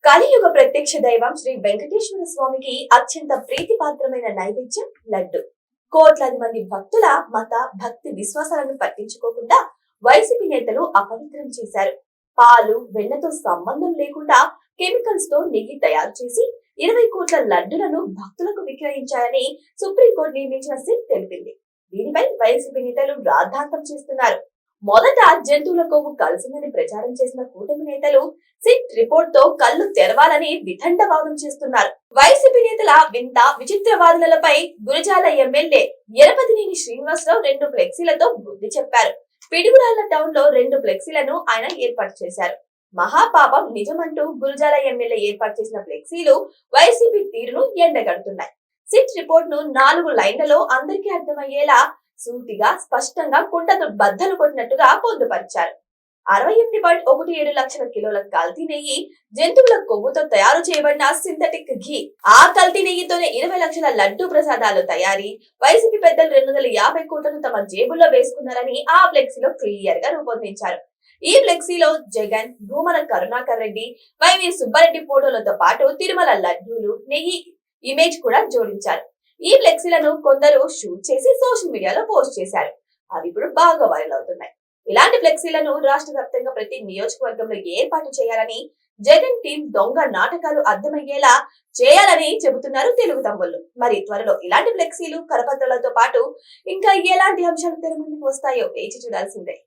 కలియుగ ప్రత్యక్ష దైవం శ్రీ వెంకటేశ్వర స్వామికి అత్యంత ప్రీతిపాత్రమైన నైవేద్యం లడ్డు. కోట్లాది మంది భక్తుల మత భక్తి విశ్వాసాలను పట్టించుకోకుండా వైసీపీ నేతలు అపవిత్రం చేశారు. పాలు వెన్నతో సంబంధం లేకుండా కెమికల్స్ తో నెయ్యి తయారు చేసి 20 కోట్ల లడ్డులను భక్తులకు విక్రయించారని సుప్రీంకోర్టు నియమించిన సిట్ తెలిపింది. దీనిపై వైసీపీ నేతలు రాద్ధాంతం చేస్తున్నారు. మొదట జంతువుల కొవ్వు కలిసిందని ప్రచారం చేసిన కూటమి నేతలు సిట్ రిపోర్ట్ తో కళ్ళు తెరవాలని వితండవాదం చేస్తున్నారు. వైసీపీ నేతల వింత విచిత్ర వాదనలపై గురజాల ఎమ్మెల్యే ఎరపతినేని శ్రీనివాసరావు 2 ఫ్లెక్సీలతో బుద్ధి చెప్పారు. పిడుగురాళ్ల టౌన్ లో 2 ఫ్లెక్సీలను ఆయన ఏర్పాటు చేశారు. మహాపాపం నిజమంటూ గురజాల ఎమ్మెల్యే ఏర్పాటు చేసిన ఫ్లెక్సీలు వైసీపీ తీరును ఎండగడుతున్నాయి. సిట్ రిపోర్ట్ ను 4 లైన్లలో అందరికీ అర్థమయ్యేలా సూటిగా స్పష్టంగా కుండతో బద్దలు కొట్టినట్టుగా పొందుపరిచారు. 68.17 లక్షల కిలోల కల్తీ నెయ్యి, జంతువుల కొవ్వుతో తయారు చేయబడిన సింథటిక్ ఘీ, ఆ కల్తీ నెయ్యితోనే 20 లక్షల లడ్డు ప్రసాదాలు తయారీ, వైసీపీ పెద్దలు 250 కోట్లను తమ జేబుల్లో వేసుకున్నారని ఆ ఫ్లెక్సీలో క్లియర్ గా రూపొందించారు. ఈ ఫ్లెక్సీలో జగన్, భూమన కరుణాకర్ రెడ్డి, వైవి సుబ్బారెడ్డి ఫోటోలతో పాటు తిరుమల లడ్డూలు, నెయ్యి ఇమేజ్ కూడా జోడించారు. ఈ ఫ్లెక్సీలను కొందరు షూట్ చేసి సోషల్ మీడియాలో పోస్ట్ చేశారు. అవి ఇప్పుడు బాగా వైరల్ అవుతున్నాయి. ఇలాంటి ఫ్లెక్సీలను రాష్ట్ర వ్యాప్తంగా ప్రతి నియోజకవర్గంలో ఏర్పాటు చేయాలని జగన్ టీం దొంగ నాటకాలు అర్థమయ్యేలా చేయాలని చెబుతున్నారు తెలుగు తమ్ముళ్ళు. మరి త్వరలో ఇలాంటి ఫ్లెక్సీలు, కరపత్రాలతో పాటు ఇంకా ఎలాంటి అంశాలు తెర ముందుకు వస్తాయో వేచి చూడాల్సిందే.